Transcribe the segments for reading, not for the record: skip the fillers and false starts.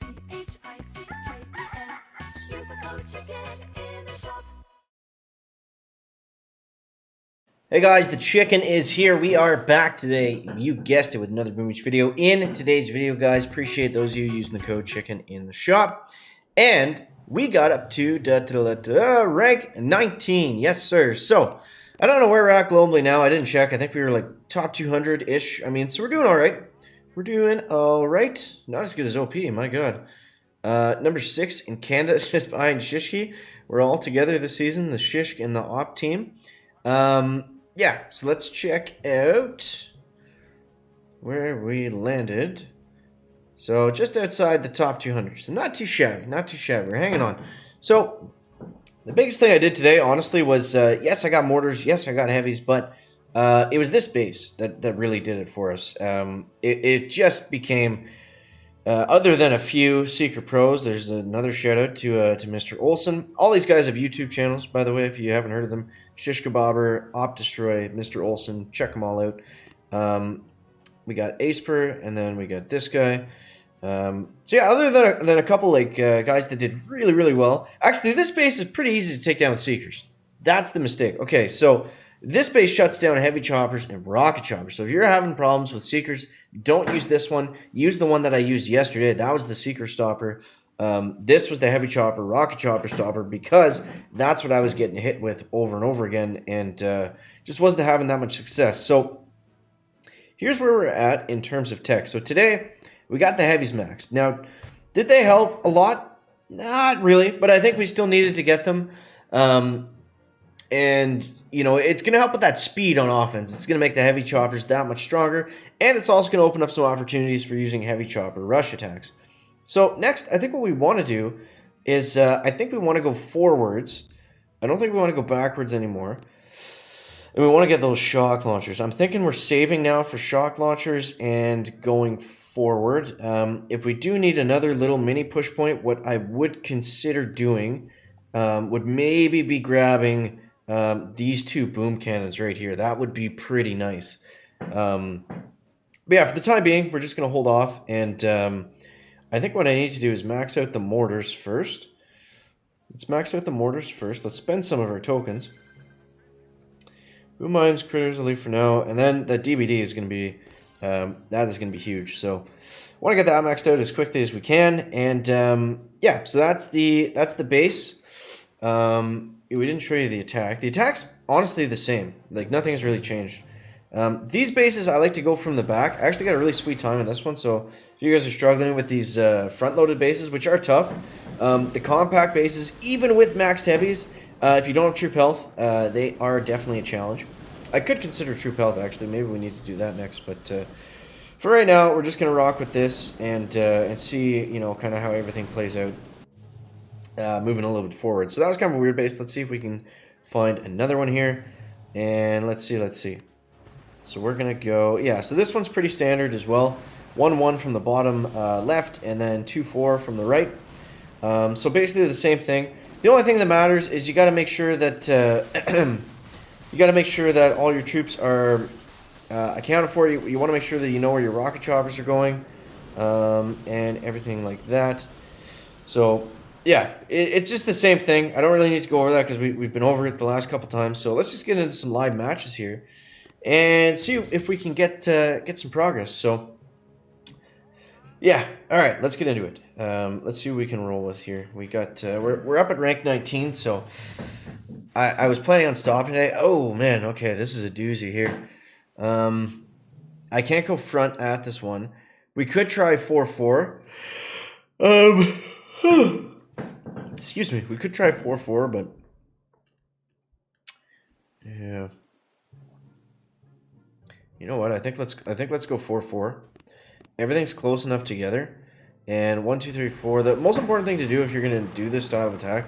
Use the code CHICKEN in the shop. Hey guys, the chicken is here. We are back today. You guessed it, with another Boom Beach video. In today's video, guys, appreciate those of you using the code chicken in the shop. And we got up to rank 19. Yes, sir. So, I don't know where we're at globally now. I didn't check. I think we were like top 200-ish. I mean, so we're doing all right. We're doing all right. Not as good as OP, my god. Number 6 in Canada, just behind Shishki. We're all together this season, the Shishk and the Op team. Yeah, so let's check out where we landed. So just outside the top 200. So not too shabby, not too shabby. We're hanging on. So the biggest thing I did today, honestly, was yes, I got mortars, yes, I got heavies, but it was this base that really did it for us. It just became, other than a few secret pros, there's another shout out to Mr. Olsen. All these guys have YouTube channels, by the way, if you haven't heard of them. Shish Kebabber, Op Destroy, Mr. Olsen, check them all out. We got Aceper, and then we got this guy. So yeah, other than a couple like guys that did really, really well. Actually, this base is pretty easy to take down with Seekers. That's the mistake. Okay, so this base shuts down heavy choppers and rocket choppers. So if you're having problems with Seekers, don't use this one. Use the one that I used yesterday. That was the Seeker stopper. This was the heavy chopper, rocket chopper stopper, because that's what I was getting hit with over and over again, and just wasn't having that much success. So here's where we're at in terms of tech. So today we got the heavies maxed. Now, did they help a lot? Not really, but I think we still needed to get them. And, you know, it's going to help with that speed on offense. It's going to make the heavy choppers that much stronger. And it's also going to open up some opportunities for using heavy chopper rush attacks. So next, I think what we want to do is, I think we want to go forwards. I don't think we want to go backwards anymore. And we want to get those shock launchers. I'm thinking we're saving now for shock launchers and going forward. If we do need another little mini push point, what I would consider doing would maybe be grabbing these two boom cannons right here. That would be pretty nice. But yeah, for the time being, we're just going to hold off. And I think what I need to do is max out the mortars first. Let's max out the mortars first. Let's spend some of our tokens. Boom mines, critters, I'll leave for now. And then the DBD is going to be, that is going to be huge. So I want to get that maxed out as quickly as we can. And yeah, so that's the base. We didn't show you the attack. The attack's honestly the same. Like, nothing has really changed. These bases, I like to go from the back. I actually got a really sweet time in this one, so if you guys are struggling with these front-loaded bases, which are tough, the compact bases, even with maxed heavies, if you don't have troop health, they are definitely a challenge. I could consider troop health, actually. Maybe we need to do that next, but for right now, we're just going to rock with this and see, you know, kind of how everything plays out. Moving a little bit forward. So that was kind of a weird base. Let's see if we can find another one here. And let's see. So we're going to go... Yeah, so this one's pretty standard as well. 1-1 from the bottom left, and then 2-4 from the right. So basically the same thing. The only thing that matters is you got to make sure that... you got to make sure that all your troops are accounted for. You want to make sure that you know where your rocket choppers are going. And everything like that. So... yeah, it's just the same thing. I don't really need to go over that because we've been over it the last couple times. So let's just get into some live matches here and see if we can get some progress. So yeah, all right, let's get into it. Let's see what we can roll with here. We got we're up at rank 19. So I was planning on stopping today. Oh man, okay, this is a doozy here. I can't go front at this one. We could try 4-4. Excuse me, we could try 4-4, but yeah. You know what? I think let's go 4-4. Everything's close enough together. And 1, 2, 3, 4. The most important thing to do if you're gonna do this style of attack,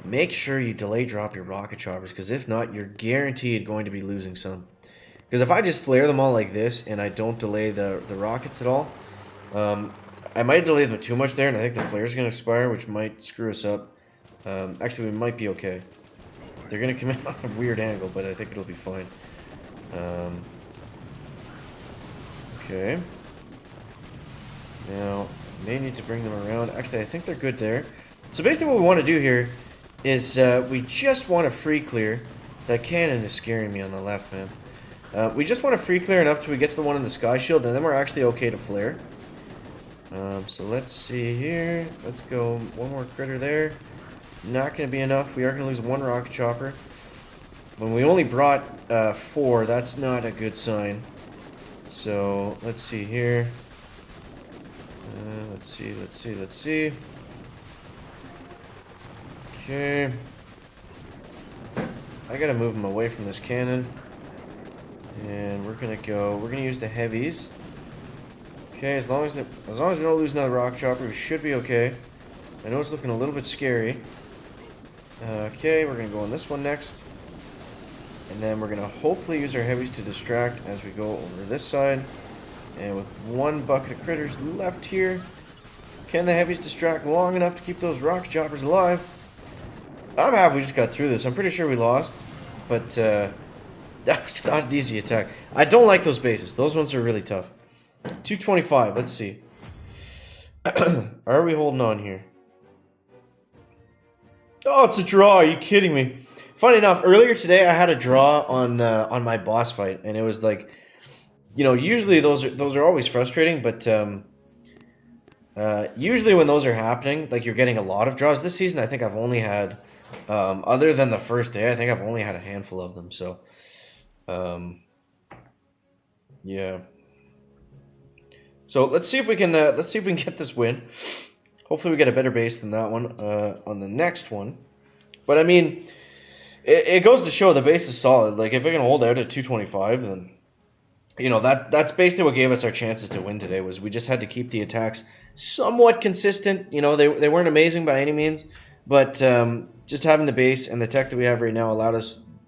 make sure you delay drop your rocket choppers, because if not, you're guaranteed going to be losing some. Because if I just flare them all like this and I don't delay the rockets at all, I might delay them too much there, and I think the flare's going to expire, which might screw us up. Actually, we might be okay. They're going to come in on a weird angle, but I think it'll be fine. Okay. Now, May need to bring them around. Actually, I think they're good there. So basically what we want to do here is we just want to free clear. That cannon is scaring me on the left, man. We just want to free clear enough till we get to the one in the sky shield, and then we're actually okay to flare. So let's see here. Let's go one more critter there. Not going to be enough. We are going to lose one rocket chopper. When we only brought 4, that's not a good sign. So let's see here. Let's see. Okay. I gotta move him away from this cannon. And we're gonna use the heavies. Okay, as long as we don't lose another rock chopper, we should be okay. I know it's looking a little bit scary. Okay, we're gonna go on this one next. And then we're gonna hopefully use our heavies to distract as we go over this side. And with one bucket of critters left here, can the heavies distract long enough to keep those rock choppers alive? I'm happy we just got through this. I'm pretty sure we lost, but that was not an easy attack. I don't like those bases. Those ones are really tough. 225. Let's see. Are we holding on here? Oh, it's a draw. Are you kidding me? Funny enough, earlier today I had a draw on my boss fight, and it was like, you know, usually those are always frustrating, but usually when those are happening, like you're getting a lot of draws. This season, I think I've only had, other than the first day, I think I've only had a handful of them. So, yeah. So let's see if we can get this win. Hopefully, we get a better base than that one on the next one. But I mean, it goes to show the base is solid. Like if we can hold out at 225, then you know that's basically what gave us our chances to win today. Was we just had to keep the attacks somewhat consistent. You know, they weren't amazing by any means, but just having the base and the tech that we have right now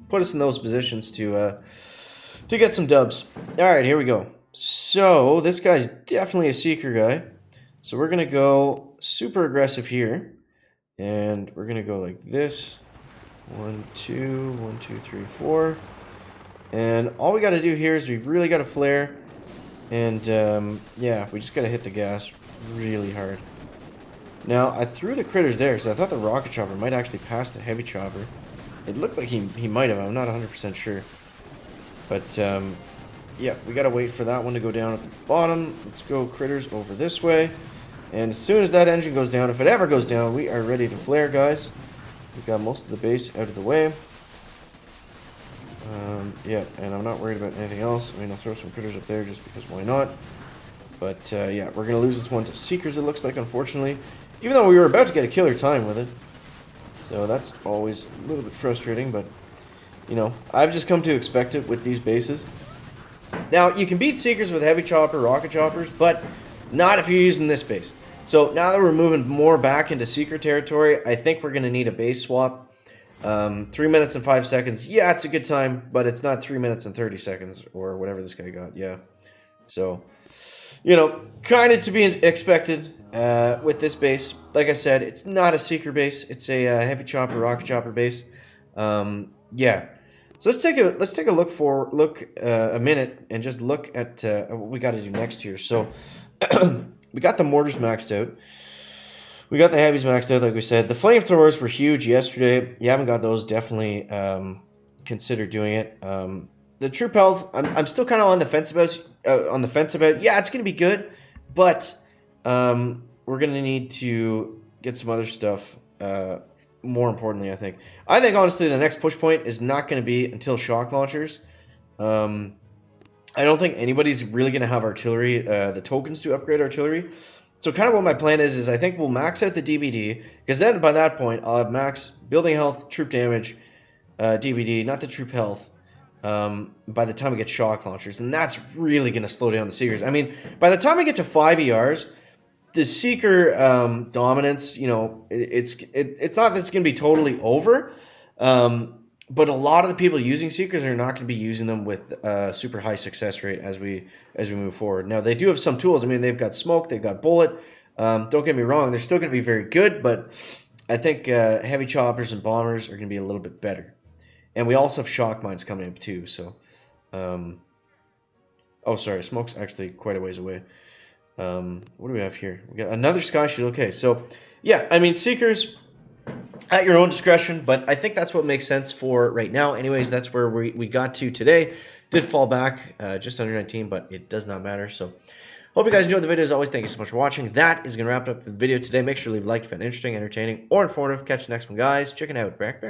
put us in those positions to get some dubs. All right, here we go. So this guy's definitely a seeker guy. So we're gonna go super aggressive here, and we're gonna go like this. 1, 2, 1, 2, 3, 4. And all we got to do here is we really got to flare. And, yeah, we just got to hit the gas really hard. Now, I threw the critters there because I thought the rocket chopper might actually pass the heavy chopper. It looked like he might have. I'm not 100% sure. But, yeah, we got to wait for that one to go down at the bottom. Let's go critters over this way. And as soon as that engine goes down, if it ever goes down, we are ready to flare, guys. We've got most of the base out of the way. Yeah, and I'm not worried about anything else. I mean, I'll throw some critters up there just because why not? But, yeah, we're going to lose this one to Seekers, it looks like, unfortunately. Even though we were about to get a killer time with it. So that's always a little bit frustrating, but, you know, I've just come to expect it with these bases. Now, you can beat Seekers with heavy chopper, rocket choppers, but not if you're using this base. So now that we're moving more back into Seeker territory, I think we're going to need a base swap. 3 minutes and 5 seconds. Yeah, it's a good time, but it's not 3 minutes and 30 seconds or whatever this guy got. Yeah. So, you know, kind of to be expected with this base. Like I said, it's not a Seeker base. It's a heavy chopper, rocket chopper base. Yeah. So let's take a look a minute and just look at what we got to do next here. So we got the mortars maxed out. We got the heavies maxed out, like we said. The flamethrowers were huge yesterday. You haven't got those, definitely consider doing it. The troop health, I'm still kind of on the fence about. Yeah, it's gonna be good, but we're gonna need to get some other stuff. More importantly, I think honestly the next push point is not going to be until shock launchers. I don't think anybody's really going to have artillery, the tokens to upgrade artillery. So kind of what my plan is I think we'll max out the DBD, because then by that point I'll have max building health, troop damage, DBD, not the troop health, by the time we get shock launchers. And that's really going to slow down the Seekers. I mean, by the time we get to 5 ERs, the Seeker dominance, you know, it's not that it's going to be totally over, but a lot of the people using Seekers are not going to be using them with super high success rate as we move forward. Now, they do have some tools. I mean, they've got smoke, they've got bullet. Don't get me wrong, they're still going to be very good, but I think heavy choppers and bombers are going to be a little bit better. And we also have shock mines coming up too, so... oh, sorry, smoke's actually quite a ways away. What do we have here? We got another Sky Shield. Okay, so yeah, I mean, Seekers at your own discretion, but I think that's what makes sense for right now. Anyways, that's where we got to today. Did fall back just under 19, but it does not matter. So hope you guys enjoyed the video. As always, thank you so much for watching. That is going to wrap up the video today. Make sure to leave a like if you found it interesting, entertaining, or informative. Catch you next one, guys. Check it out. Back.